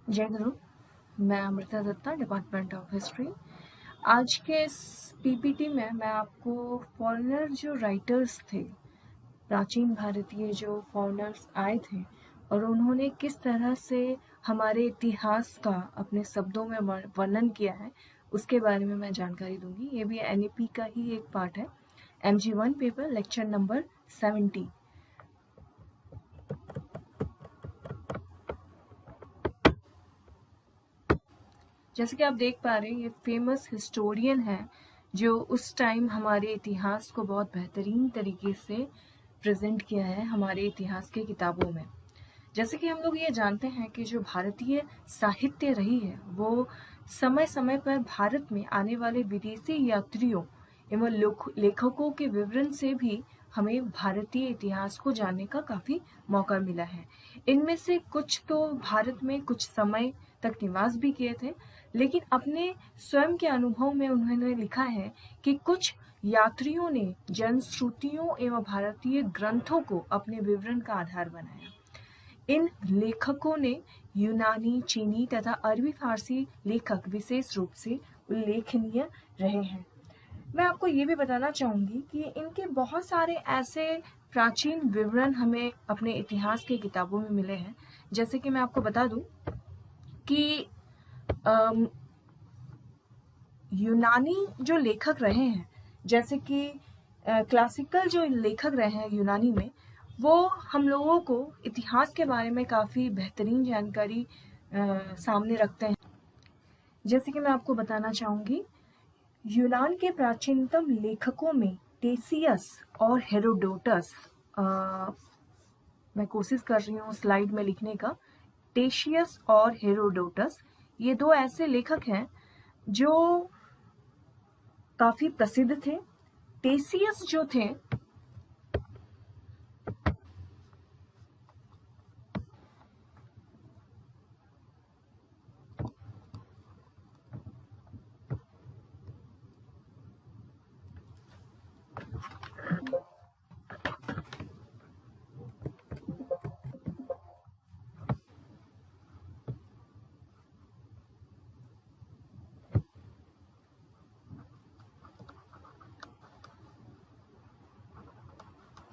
जय गुरु। मैं Amrita Datta, department of history. आज के इस पीपीटी में मैं आपको फॉरेनर जो राइटर्स थे, प्राचीन भारतीय जो फॉरेनर्स आए थे और उन्होंने किस तरह से हमारे इतिहास का अपने शब्दों में वर्णन किया है, उसके बारे में मैं जानकारी दूंगी। ये भी एनईपी का ही एक पार्ट है। MG1 paper, lecture number 70। जैसे कि आप देख पा रहे हैं, ये फेमस हिस्टोरियन है जो उस टाइम हमारे इतिहास को बहुत बेहतरीन तरीके से प्रेजेंट किया है हमारे इतिहास के किताबों में। जैसे कि हम लोग ये जानते हैं कि जो भारतीय साहित्य रही है वो समय समय पर भारत में आने वाले विदेशी यात्रियों एवं लेखकों के विवरण से भी हमें भारतीय इतिहास को जानने का काफी मौका मिला है। इनमें से कुछ तो भारत में कुछ समय तक निवास भी किए थे, लेकिन अपने स्वयं के अनुभव में उन्होंने लिखा है कि कुछ यात्रियों ने जनश्रुतियों एवं भारतीय ग्रंथों को अपने विवरण का आधार बनाया। इन लेखकों ने यूनानी, चीनी तथा अरबी फारसी लेखक विशेष रूप से उल्लेखनीय रहे हैं। मैं आपको ये भी बताना चाहूंगी कि इनके बहुत सारे ऐसे प्राचीन विवरण हमें अपने इतिहास के किताबों में मिले हैं। जैसे कि मैं आपको बता दूं कि यूनानी जो लेखक रहे हैं, जैसे कि क्लासिकल जो लेखक रहे हैं यूनानी में, वो हम लोगों को इतिहास के बारे में काफ़ी बेहतरीन जानकारी सामने रखते हैं। जैसे कि मैं आपको बताना चाहूँगी, यूनान के प्राचीनतम लेखकों में टेसियस और हेरोडोटस, मैं कोशिश कर रही हूँ स्लाइड में लिखने का, टेशियस और हेरोडोटस, ये दो ऐसे लेखक हैं जो काफी प्रसिद्ध थे। टेसियस जो थे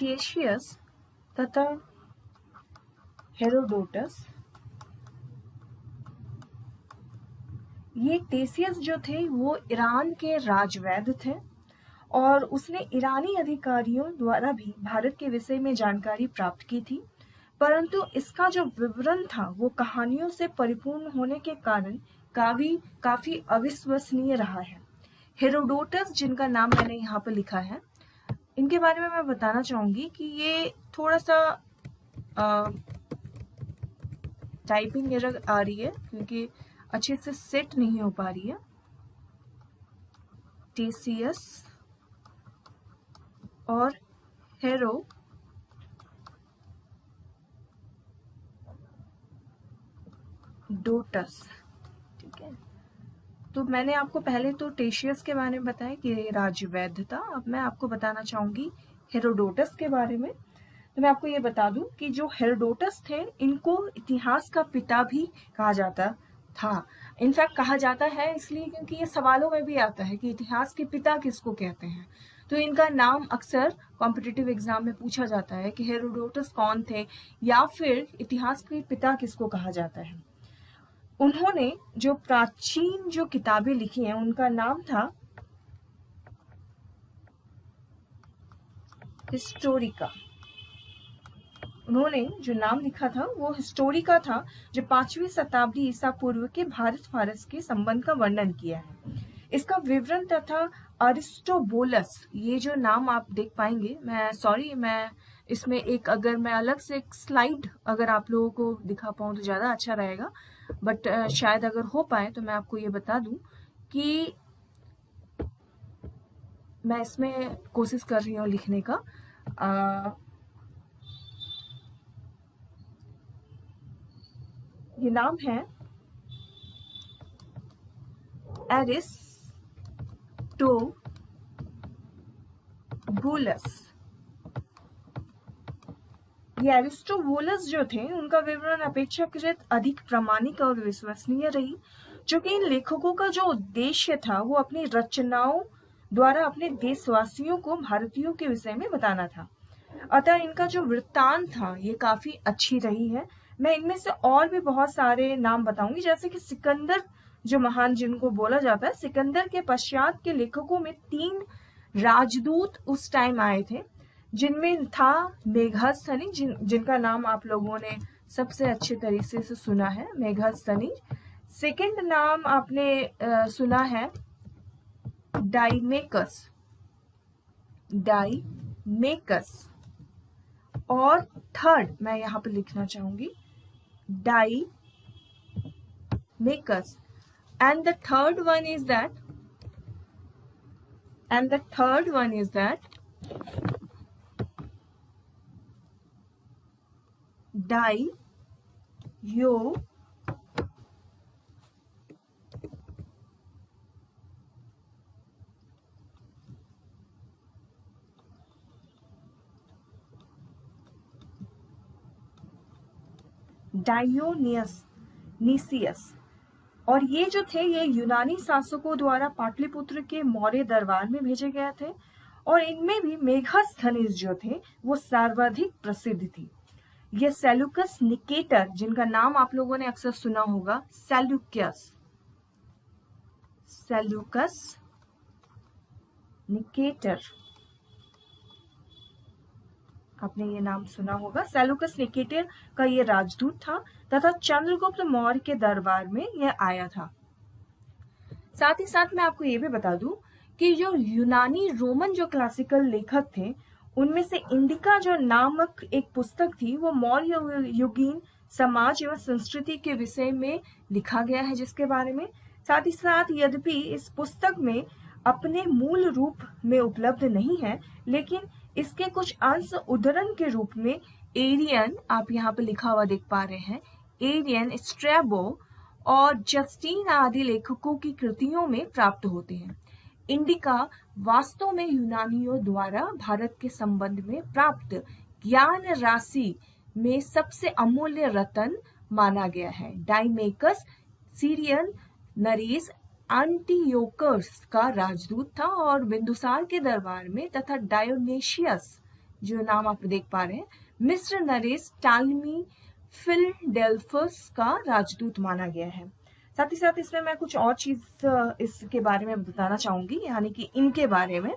टेशियस तथा हेरोडोटस, ये टेसियस जो थे वो ईरान के राजवैद्य थे और उसने ईरानी अधिकारियों द्वारा भी भारत के विषय में जानकारी प्राप्त की थी, परंतु इसका जो विवरण था वो कहानियों से परिपूर्ण होने के कारण काफी अविश्वसनीय रहा है। हेरोडोटस, जिनका नाम मैंने यहाँ पर लिखा है, इनके बारे में मैं बताना चाहूंगी कि ये थोड़ा सा टाइपिंग एरर आ रही है क्योंकि अच्छे से सेट नहीं हो पा रही है। टेसियस और हेरोडोटस, ठीक है। तो मैंने आपको पहले तो टेशियस के बारे में बताया कि राजवैद्य था। अब मैं आपको बताना चाहूंगी हेरोडोटस के बारे में। तो मैं आपको ये बता दूं कि जो हेरोडोटस थे, इनको इतिहास का पिता भी कहा जाता था। इनफैक्ट कहा जाता है इसलिए क्योंकि ये सवालों में भी आता है कि इतिहास के पिता किसको कहते हैं। तो इनका नाम अक्सर कॉम्पिटिटिव एग्जाम में पूछा जाता है कि हेरोडोटस कौन थे या फिर इतिहास के पिता किसको कहा जाता है। उन्होंने जो प्राचीन जो किताबें लिखी हैं उनका नाम था हिस्टोरिका। उन्होंने जो नाम लिखा था वो हिस्टोरिका था, जो 5वीं शताब्दी ईसा पूर्व के भारत फारस के संबंध का वर्णन किया है। इसका विवरण तथा अरिस्टोबुलस, ये जो नाम आप देख पाएंगे, मैं इसमें एक, अगर मैं अलग से एक स्लाइड अगर आप लोगों को दिखा पाऊँ तो ज़्यादा अच्छा रहेगा, बट शायद अगर हो पाए तो मैं आपको ये बता दूं कि मैं इसमें कोशिश कर रही हूँ लिखने का। ये नाम है एरिस्टोबुलस। ये एरिस्टोबुलस जो थे उनका विवरण अपेक्षाकृत अधिक प्रामाणिक और विश्वसनीय रही, जो कि इन लेखकों का जो उद्देश्य था वो अपनी रचनाओं द्वारा अपने देशवासियों को भारतीयों के विषय में बताना था। अतः इनका जो वृत्तांत था ये काफी अच्छी रही है। मैं इनमें से और भी बहुत सारे नाम बताऊंगी, जैसे कि सिकंदर जो महान जिनको बोला जाता है, सिकंदर के पश्चात के लेखकों में 3 राजदूत उस टाइम आए थे, जिनमें था मेघस्थनीज, जिनका नाम आप लोगों ने सबसे अच्छे तरीके से सुना है, मेघस्थनीज। सेकंड नाम आपने सुना है डाइमेकस, डाइमेकस। और थर्ड मैं यहाँ पे लिखना चाहूंगी डाइमेकस। and the third one is that Dionysius. और ये जो थे ये यूनानी शासकों द्वारा पाटलिपुत्र के मौर्य दरबार में भेजे गए थे, और इनमें भी मेघस्थनीज जो थे वो सर्वाधिक प्रसिद्ध थी। ये सेल्यूकस निकेटर, जिनका नाम आप लोगों ने अक्सर सुना होगा, सेल्यूकस निकेटर, आपने ये नाम सुना होगा। सेल्यूकस निकेटर का ये राजदूत था तथा चंद्रगुप्त मौर्य के दरबार में यह आया था। साथ ही साथ मैं आपको ये भी बता दूं कि जो यूनानी रोमन जो क्लासिकल लेखक थे उनमें से इंडिका जो नामक एक पुस्तक थी वो मौर्य युगीन समाज एवं संस्कृति के विषय में लिखा गया है, जिसके बारे में। साथ ही साथ यद्यपि इस पुस्तक में अपने मूल रूप में उपलब्ध नहीं है, लेकिन इसके कुछ अंश उद्धरण के रूप में एरियन, आप यहाँ पे लिखा हुआ देख पा रहे हैं, एरियन, स्ट्रैबो और जस्टीन आदि लेखकों की कृतियों में प्राप्त होते हैं। इंडिका वास्तव में यूनानियों द्वारा भारत के संबंध में प्राप्त ज्ञान राशि में सबसे अमूल्य रत्न माना गया है। डाइमेकस सीरियन नरेश एंटियोकस का राजदूत था और बिंदुसार के दरबार में, तथा डायोनेशियस जो नाम आप देख पा रहे हैं, मिस्र नरेश टालमी फिलडेल्फस का राजदूत माना गया है। साथ ही साथ इसमें मैं कुछ और चीज इसके बारे में बताना चाहूंगी, यानी कि इनके बारे में,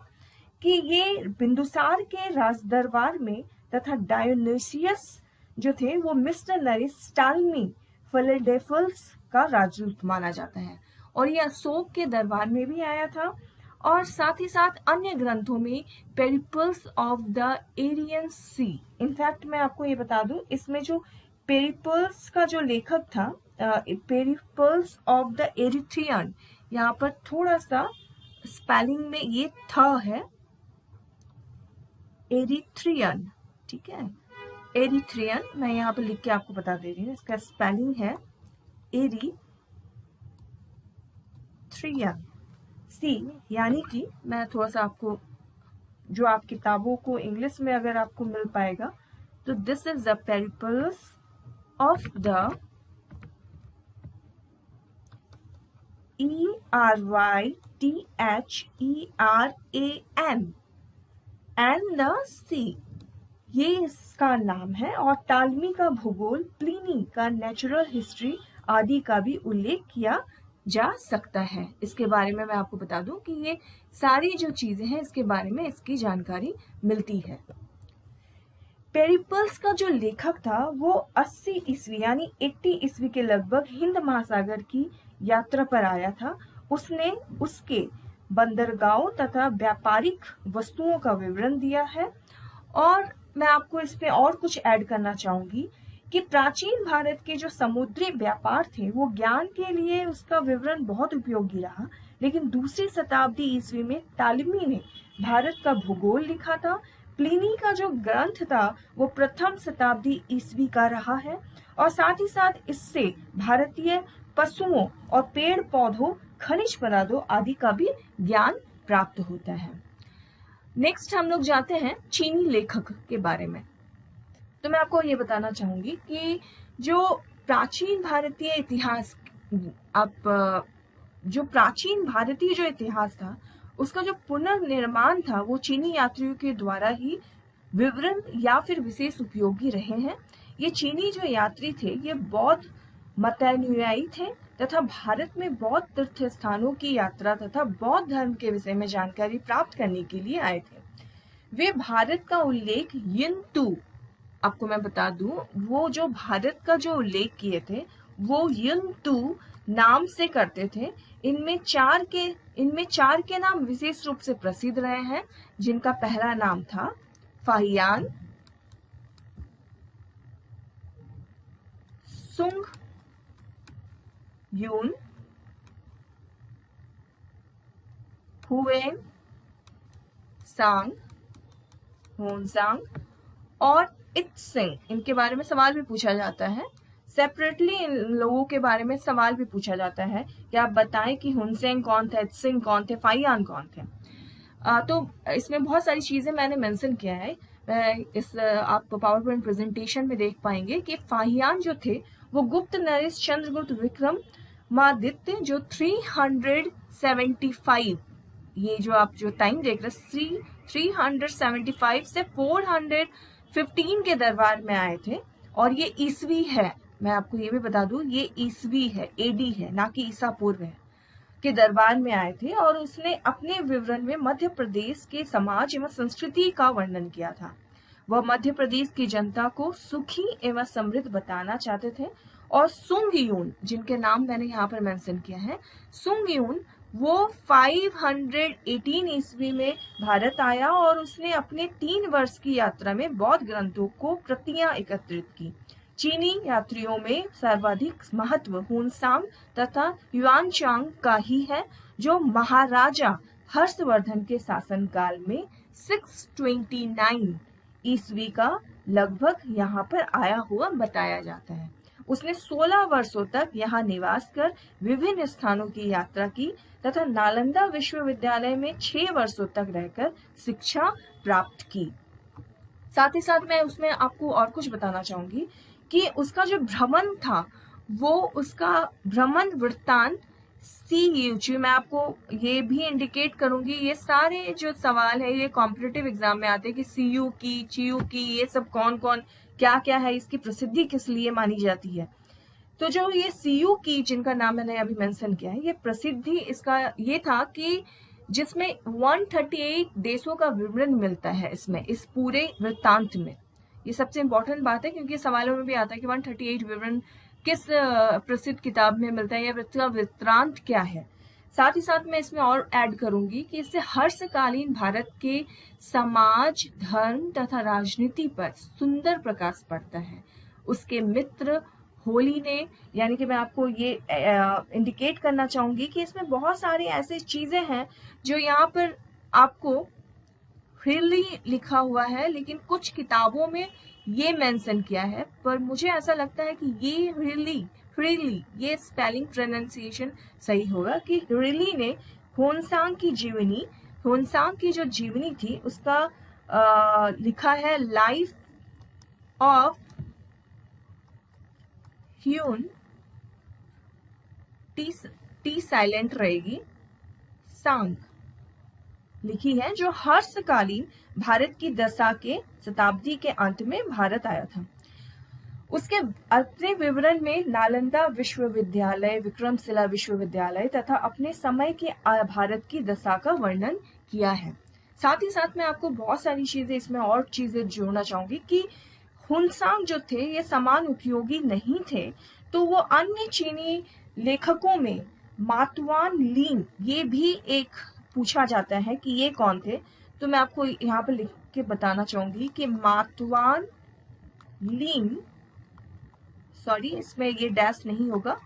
कि ये बिंदुसार के राज दरबार में तथा डायोनेशियस जो थे वो मिस्र नरेश टालमी फिलडेल्फस का राजदूत माना जाता है, और ये अशोक के दरबार में भी आया था। और साथ ही साथ अन्य ग्रंथों में Periplus of the Erythraean Sea. In fact मैं आपको ये बता दूं, इसमें जो पेरिपल्स का जो लेखक था, पेरिपल्स ऑफ द एरिथ्रियन, यहाँ पर थोड़ा सा स्पेलिंग में ये थ है, एरिथ्रियन, ठीक है, एरिथ्रियन। मैं यहाँ पे लिख के आपको बता दे रही हूँ, इसका स्पेलिंग है एरिथ्रियन, सी, यानी कि मैं थोड़ा सा आपको, जो आप किताबों को इंग्लिश में अगर आपको मिल पाएगा तो this is the Periplus of the ERYTHERAN and the sea, ये इसका नाम है। और टालमी का भूगोल, प्लिनी का नेचुरल हिस्ट्री आदि का भी उल्लेख किया जा सकता है। इसके बारे में मैं आपको बता दूं कि ये सारी जो चीजें हैं इसके बारे में इसकी जानकारी मिलती है। पेरिपल्स का जो लेखक था वो 80 ईस्वी यानी 80 ईस्वी के लगभग हिंद महासागर की यात्रा पर आया था। उसने उसके बंदरगाहों तथा व्यापारिक वस्तुओं का विवरण दिया है। और मैं आपको इसमें और कुछ ऐड करना चाहूंगी कि प्राचीन भारत के जो समुद्री व्यापार थे वो ज्ञान के लिए उसका विवरण बहुत उपयोगी रहा, लेकिन दूसरी शताब्दी ईस्वी में टालमी ने भारत का भूगोल लिखा था। प्लिनी का जो ग्रंथ था वो प्रथम शताब्दी ईस्वी का रहा है, और साथ ही साथ इससे भारतीय पशुओं और पेड़ पौधों, खनिज पदार्थों आदि का भी ज्ञान प्राप्त होता है। नेक्स्ट हम लोग जाते हैं चीनी लेखक के बारे में। तो मैं आपको ये बताना चाहूंगी कि जो प्राचीन भारतीय इतिहास, आप जो प्राचीन भारतीय जो इतिहास था उसका जो पुनर्निर्माण था वो चीनी यात्रियों के द्वारा ही विवरण या फिर विशेष उपयोगी रहे हैं। ये चीनी जो यात्री थे ये बौद्ध मतानुयायी थे तथा भारत में बौद्ध तीर्थ स्थानों की यात्रा तथा बौद्ध धर्म के विषय में जानकारी प्राप्त करने के लिए आए थे। वे भारत का उल्लेख यिंतु, आपको मैं बता दूं, वो जो भारत का जो उल्लेख किए थे वो यिंतु नाम से करते थे। इनमें चार के नाम विशेष रूप से प्रसिद्ध रहे हैं, जिनका पहला नाम था फाहियान, सुंग यून, हुएन सांग, होनसांग और इत्सिंग। इनके बारे में सवाल भी पूछा जाता है। सेपरेटली इन लोगों के बारे में सवाल भी पूछा जाता है कि आप बताएं कि हुनसेंग कौन थे, इत्सिंग कौन थे, फाहियान कौन थे। तो इसमें बहुत सारी चीजें मैंने मेंशन किया है। आप पावर पॉइंट प्रेजेंटेशन में देख पाएंगे कि फाहियान जो थे वो गुप्त नरेश चंद्रगुप्त विक्रमादित्य जो 375, ये जो आप जो टाइम देख रहे हैं 375 से 415 के दरबार में आए थे। और ये ईसवी है, मैं आपको ये भी बता दूं, ये ईसवी है, एडी है, ना कि ईसा पूर्व है, के दरबार में आए थे। और उसने अपने विवरण में मध्य प्रदेश के समाज एवं संस्कृति का वर्णन किया था। वह मध्य प्रदेश की जनता को सुखी एवं समृद्ध बताना चाहते थे। और सुंग यून, जिनके नाम मैंने यहाँ पर मेंशन किया है, सुंग यून वो 518 ईस्वी में भारत आया और उसने अपने 3 वर्ष की यात्रा में बौद्ध ग्रंथों को प्रतियां एकत्रित की। चीनी यात्रियों में सर्वाधिक महत्व हुनसांग तथा युआनचांग का ही है, जो महाराजा हर्षवर्धन के शासनकाल में 629 ईस्वी का लगभग यहाँ पर आया हुआ बताया जाता है। उसने 16 वर्षों तक यहाँ निवास कर विभिन्न स्थानों की यात्रा की तथा नालंदा विश्वविद्यालय में 6 वर्षों तक रहकर शिक्षा प्राप्त की। साथ ही साथ मैं उसमें आपको और कुछ बताना चाहूंगी कि उसका जो भ्रमण था वो उसका भ्रमण वृत्तांत CU, मैं आपको ये भी इंडिकेट करूंगी, ये सारे जो सवाल है ये कॉम्पिटिटिव एग्जाम में आते हैं कि CU की, CU की, ये सब कौन कौन क्या क्या है, इसकी प्रसिद्धि किस लिए मानी जाती है। तो जो ये CU की, जिनका नाम मैंने अभी मेंशन किया है, ये प्रसिद्धि इसका ये था कि जिसमें 138 देशों का विवरण मिलता है इसमें, इस पूरे वृत्तांत में। ये सबसे इंपॉर्टेंट बात है क्योंकि सवालों में भी आता है कि 138 विवरण किस प्रसिद्ध किताब में मिलता है या इसका वृत्तांत क्या है। साथ ही साथ मैं इसमें और ऐड करूंगी कि इससे हर्षकालीन भारत के समाज, धर्म तथा राजनीति पर सुंदर प्रकाश पड़ता है। उसके मित्र होली ने, यानी कि मैं आपको ये इंडिकेट करना चाहूंगी कि इसमें बहुत सारी ऐसी चीजें हैं जो यहाँ पर आपको फ्रीली लिखा हुआ है, लेकिन कुछ किताबों में ये मेंशन किया है, पर मुझे ऐसा लगता है कि ये फ्रीली ये स्पेलिंग प्रोनाउंसिएशन सही होगा कि रिली ने होनसांग की जो जीवनी थी उसका लिखा है life of Hyun, T silent रहेगी, सांग लिखी है, जो हर्षकालीन भारत की दशा के शताब्दी के अंत में भारत आया था। उसके अपने विवरण में नालंदा विश्वविद्यालय, विक्रमशिला विश्वविद्यालय तथा अपने समय के भारत की दशा का वर्णन किया है। साथ ही साथ मैं आपको बहुत सारी चीजें इसमें और चीजें जोड़ना चाहूंगी कि हुनसांग जो थे ये समान उपयोगी नहीं थे, तो वो अन्य चीनी लेखकों में मातुआन लीन, ये भी एक पूछा जाता है कि ये कौन थे। तो मैं आपको यहाँ पर लिख के बताना चाहूंगी कि मातुआन लीन, सॉरी इसमें ये डैश नहीं होगा,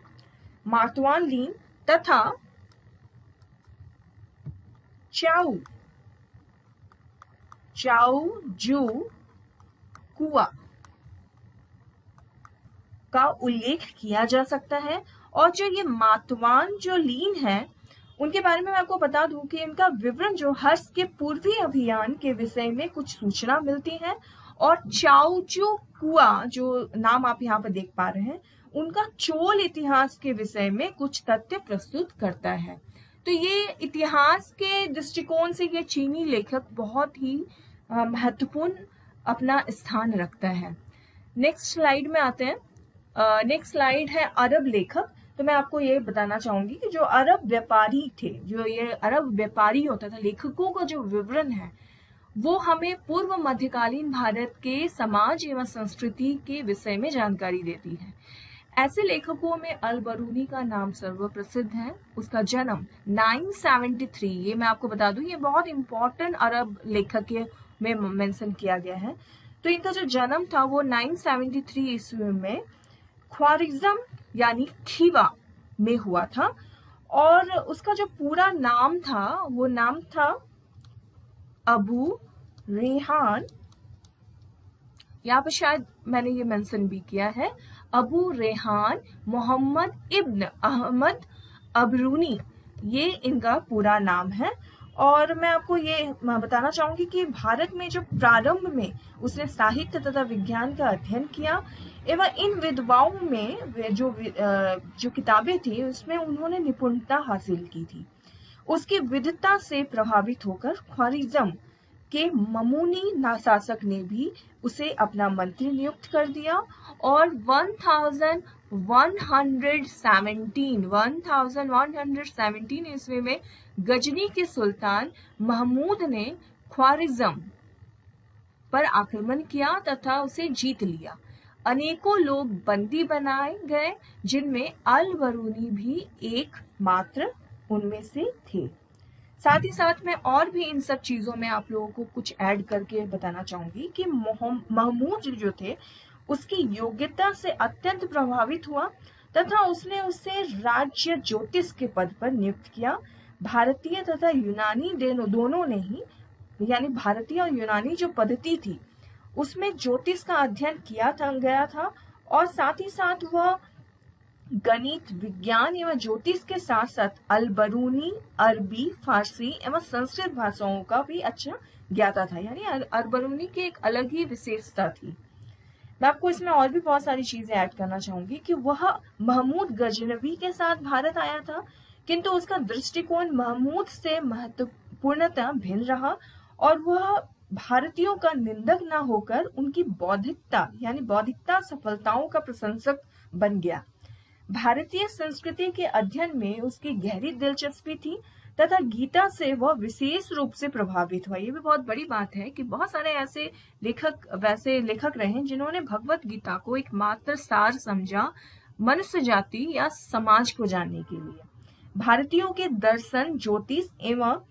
मातुआन लीन तथा चाउ जू कुआ का उल्लेख किया जा सकता है। और जो ये मातुआन जो लीन है उनके बारे में मैं आपको बता दूं कि इनका विवरण जो हर्ष के पूर्वी अभियान के विषय में कुछ सूचना मिलती है और चाओचुकुआ जो नाम आप यहाँ पर देख पा रहे हैं, उनका चोल इतिहास के विषय में कुछ तथ्य प्रस्तुत करता है। तो ये इतिहास के दृष्टिकोण से ये चीनी लेखक बहुत ही महत्वपूर्ण अपना स्थान रखता है। नेक्स्ट स्लाइड में आते हैं। नेक्स्ट स्लाइड है अरब लेखक। तो मैं आपको ये बताना चाहूंगी कि जो अरब व्यापारी थे, जो ये अरब व्यापारी होता था, लेखकों का जो विवरण है वो हमें पूर्व मध्यकालीन भारत के समाज एवं संस्कृति के विषय में जानकारी देती है। ऐसे लेखकों में अल बरूनी का नाम सर्वप्रसिद्ध है। उसका जन्म 973, ये मैं आपको बता दूं, ये बहुत इंपॉर्टेंट अरब लेखक में मेंशन किया गया है। तो इनका जो जन्म था वो 973 ईस्वी में ख्वारिज़्म यानी खीवा में हुआ था। और उसका जो पूरा नाम था वो नाम था अबू रेहान, यहाँ पर शायद मैंने ये मेंशन भी किया है, अबू रेहान मोहम्मद इब्न अहमद अबरूनी, ये इनका पूरा नाम है। और मैं आपको ये बताना चाहूंगी कि भारत में जो प्रारंभ में उसने साहित्य तथा विज्ञान का अध्ययन किया एवं इन विद्वाओं में जो किताबें थी उसमें उन्होंने निपुणता हासिल की थी। उसकी विद्वता से प्रभावित होकर ख्वारिज़्म के ममूनी शासक ने भी उसे अपना मंत्री नियुक्त कर दिया और 1117 ईस्वी में गजनी के सुल्तान महमूद ने ख्वारिज़्म पर आक्रमण किया तथा उसे जीत लिया। अनेकों लोग बंदी बनाए गए, जिनमें अल बरूनी भी एक मात्र उनमें से थे। साथ ही साथ मैं और भी इन सब चीजों में आप लोगों को कुछ ऐड करके बताना चाहूंगी कि महमूद जो थे उसकी योग्यता से अत्यंत प्रभावित हुआ तथा उसने उसे राज्य ज्योतिष के पद पर नियुक्त किया। भारतीय तथा यूनानी दोनों ने ही, यानी भारतीय और यूनानी जो पद्धति थी उसमें ज्योतिष का अध्ययन किया गया था और साथ ही साथ वह गणित, विज्ञान एवं ज्योतिष के साथ साथ अल बरूनी अरबी, फारसी एवं संस्कृत भाषाओं का भी अच्छा ज्ञाता था। यानी अल बरूनी की एक अलग ही विशेषता थी। मैं आपको इसमें और भी बहुत सारी चीजें ऐड करना चाहूंगी कि वह महमूद गजनवी के साथ भारत आया था, किंतु उसका दृष्टिकोण महमूद से महत्वपूर्णतः भिन्न रहा और वह भारतीयों का निंदक न होकर उनकी बौद्धिकता यानी बौद्धिकता सफलताओं का प्रशंसक बन गया। भारतीय संस्कृति के अध्ययन में उसकी गहरी दिलचस्पी थी तथा गीता से वह विशेष रूप से प्रभावित हुआ। ये भी बहुत बड़ी बात है कि बहुत सारे ऐसे लेखक रहे जिन्होंने भगवत गीता को एक मात्र सार समझा मनुष्य जाति या समाज को जानने के लिए। भारतीयों के दर्शन, ज्योतिष एवं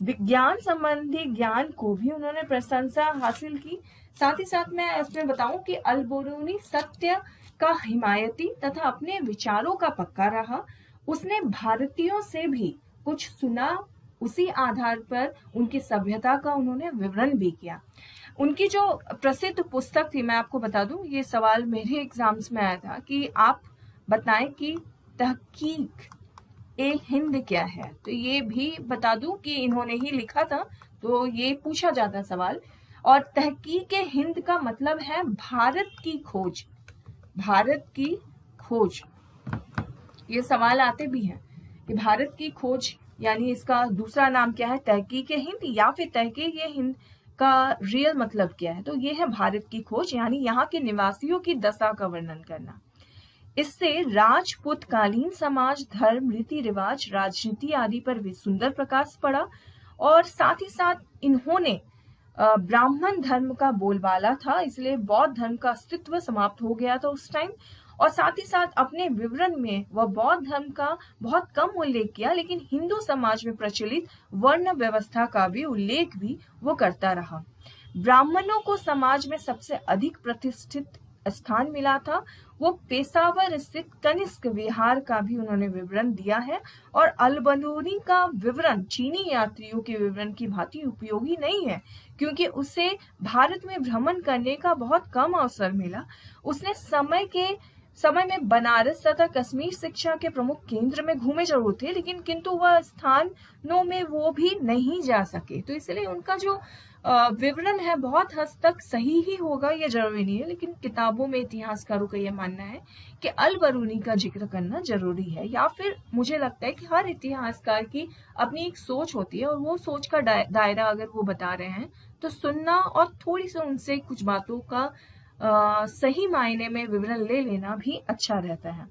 विज्ञान संबंधी ज्ञान को भी उन्होंने प्रशंसा हासिल की। साथ ही साथ मैं इसमें बताऊं कि अल बरूनी सत्य का हिमायती तथा अपने विचारों का पक्का रहा। उसने भारतीयों से भी कुछ सुना, उसी आधार पर उनकी सभ्यता का उन्होंने विवरण भी किया। उनकी जो प्रसिद्ध पुस्तक थी, मैं आपको बता दूं, ये सवाल मेरे एग्जाम्स में आया था कि आप बताएं कि तहकीक ए हिंद क्या है। तो ये भी बता दूं कि इन्होंने ही लिखा था, तो ये पूछा जाता सवाल। और तहकीक ए हिंद का मतलब है भारत की खोज। भारत की खोज, ये सवाल आते भी हैं कि भारत की खोज यानी इसका दूसरा नाम क्या है, तहकीक ए हिंद, या फिर तहकीक ए हिंद का रियल मतलब क्या है। तो ये है भारत की खोज, यानी यहाँ के निवासियों की दशा का वर्णन करना। इससे राजपूतकालीन समाज, धर्म, रीति रिवाज, राजनीति आदि पर भी सुंदर प्रकाश पड़ा। और साथ ही साथ इन्होंने ब्राह्मण धर्म का बोलबाला था, इसलिए बौद्ध धर्म का अस्तित्व समाप्त हो गया था उस टाइम। और साथ ही साथ अपने विवरण में वह बौद्ध धर्म का बहुत कम उल्लेख किया, लेकिन हिंदू समाज में प्रचलित वर्ण व्यवस्था का भी उल्लेख भी वो करता रहा। ब्राह्मणों को समाज में सबसे अधिक प्रतिष्ठित स्थान मिला था। वो पेशावर स्थित कनिष्क विहार का भी उन्होंने विवरण दिया है। और अल बरूनी का विवरण चीनी यात्रियों के विवरण की भांति उपयोगी नहीं है, क्योंकि उसे भारत में भ्रमण करने का बहुत कम अवसर मिला। उसने समय में बनारस तथा कश्मीर शिक्षा के प्रमुख केंद्र में घूमे जरूर थे, लेकिन किंतु वह स्थानों में वो भी नहीं जा सके। तो इसलिए उनका जो विवरण है बहुत हद तक सही ही होगा ये जरूरी नहीं है, लेकिन किताबों में इतिहासकारों का ये मानना है कि अल बरूनी का जिक्र करना जरूरी है, या फिर मुझे लगता है कि हर इतिहासकार की अपनी एक सोच होती है और वो सोच का दायरा अगर वो बता रहे हैं तो सुनना और थोड़ी सी उनसे कुछ बातों का सही मायने में विवरण ले लेना भी अच्छा रहता है।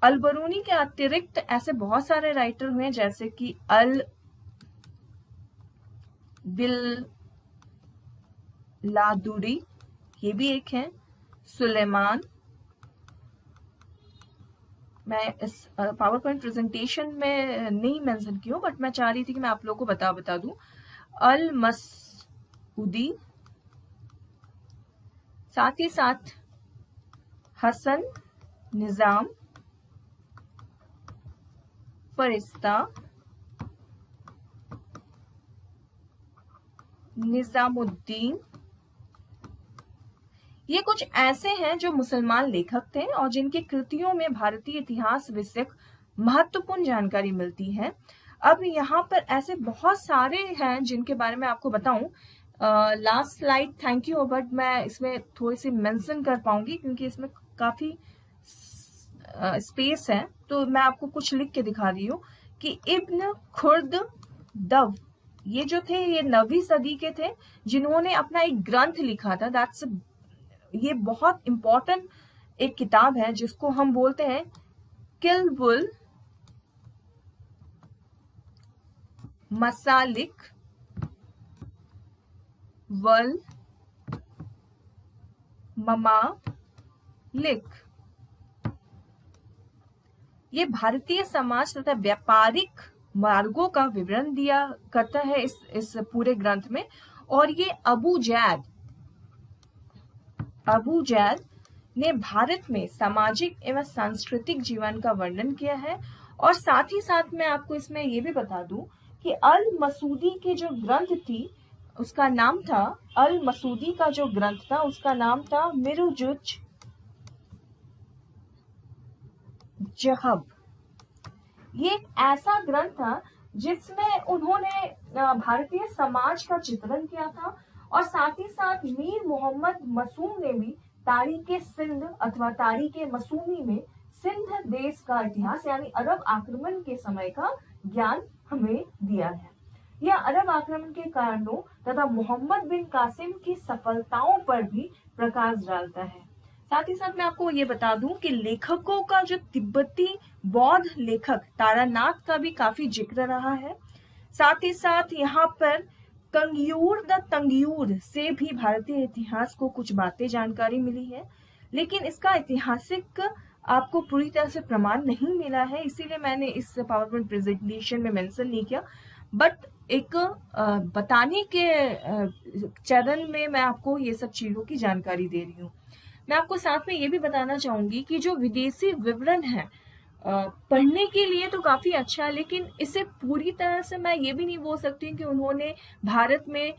अल बरूनी के अतिरिक्त ऐसे बहुत सारे राइटर हुए जैसे कि अल बिल लादुरी, ये भी एक है, सुलेमान। मैं इस पावर पॉइंट प्रेजेंटेशन में नहीं मेंशन की हूँ, बट मैं चाह रही थी कि मैं आप लोगों को बता दूं। अल मसूदी, साथ ही साथ हसन निजाम, फरिश्ता, निजामुद्दीन, ये कुछ ऐसे हैं जो मुसलमान लेखक थे और जिनकी कृतियों में भारतीय इतिहास विषयक महत्वपूर्ण जानकारी मिलती है। अब यहाँ पर ऐसे बहुत सारे हैं जिनके बारे में आपको बताऊं। Last slide, thank you, but मैं इसमें थोड़ी सी मेंशन कर पाऊंगी क्योंकि इसमें काफी स्पेस है, तो मैं आपको कुछ लिख के दिखा रही हूँ कि इब्न खुर्द दव, ये जो थे ये 9वीं सदी के थे जिन्होंने अपना एक ग्रंथ लिखा था। दैट्स ये बहुत इंपॉर्टेंट एक किताब है जिसको हम बोलते हैं किल्बुल मसालिक वल ममालिक। ये भारतीय समाज तथा व्यापारिक मार्गों का विवरण दिया करता है इस पूरे ग्रंथ में। और ये अबू जैद ने भारत में सामाजिक एवं सांस्कृतिक जीवन का वर्णन किया है। और साथ ही साथ मैं आपको इसमें ये भी बता दूं कि अल मसूदी के जो ग्रंथ थी उसका नाम था, अल मसूदी का जो ग्रंथ था उसका नाम था मिरुजुज जहब। ये एक ऐसा ग्रंथ था जिसमें उन्होंने भारतीय समाज का चित्रण किया था। और साथ ही साथ मीर मोहम्मद मसूम ने भी तारीखे सिंध अथवा तारीखे मसूमी में सिंध देश का इतिहास यानी अरब आक्रमण के समय का ज्ञान हमें दिया है। यह अरब आक्रमण के कारणों तथा मोहम्मद बिन कासिम की सफलताओं पर भी प्रकाश डालता है। साथ ही साथ मैं आपको ये बता दूं कि लेखकों का जो तिब्बती बौद्ध लेखक तारानाथ का भी काफी जिक्र रहा है। साथ ही साथ यहाँ पर तंगियूर से भी भारतीय इतिहास को कुछ बातें जानकारी मिली है, लेकिन इसका ऐतिहासिक आपको पूरी तरह से प्रमाण नहीं मिला है, इसीलिए मैंने इस पावर पॉइंट प्रेजेंटेशन में मेंशन नहीं किया। बट एक बताने के चरण में मैं आपको ये सब चीजों की जानकारी दे रही हूँ। मैं आपको साथ में ये भी बताना चाहूंगी कि जो विदेशी विवरण है पढ़ने के लिए तो काफी अच्छा है, लेकिन इसे पूरी तरह से मैं ये भी नहीं बोल सकती कि उन्होंने भारत में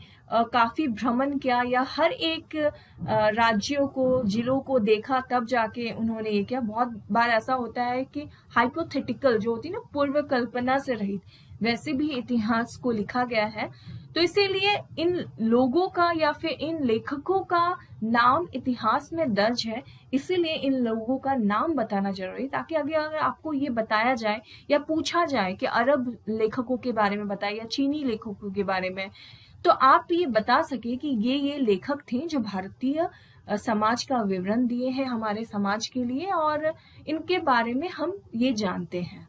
काफी भ्रमण किया या हर एक राज्यों को जिलों को देखा तब जाके उन्होंने ये किया। बहुत बार ऐसा होता है कि हाइपोथेटिकल जो होती है ना, पूर्व कल्पना से रहित, वैसे भी इतिहास को लिखा गया है। तो इसीलिए इन लोगों का या फिर इन लेखकों का नाम इतिहास में दर्ज है, इसीलिए इन लोगों का नाम बताना जरूरी है, ताकि अगर आपको ये बताया जाए या पूछा जाए कि अरब लेखकों के बारे में बताए या चीनी लेखकों के बारे में, तो आप ये बता सके कि ये लेखक थे जो भारतीय समाज का विवरण दिए हैं हमारे समाज के लिए, और इनके बारे में हम ये जानते हैं।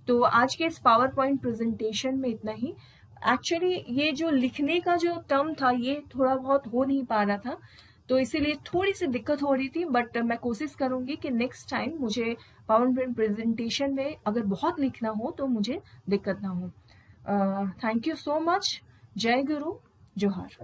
तो आज के इस पावर पॉइंट प्रेजेंटेशन में इतना ही। एक्चुअली ये जो लिखने का जो टर्म था ये थोड़ा बहुत हो नहीं पा रहा था, तो इसीलिए थोड़ी सी दिक्कत हो रही थी, बट मैं कोशिश करूंगी कि नेक्स्ट टाइम मुझे पावर पॉइंट प्रेजेंटेशन में अगर बहुत लिखना हो तो मुझे दिक्कत ना हो। Thank you so much. जय गुरु, जोहार।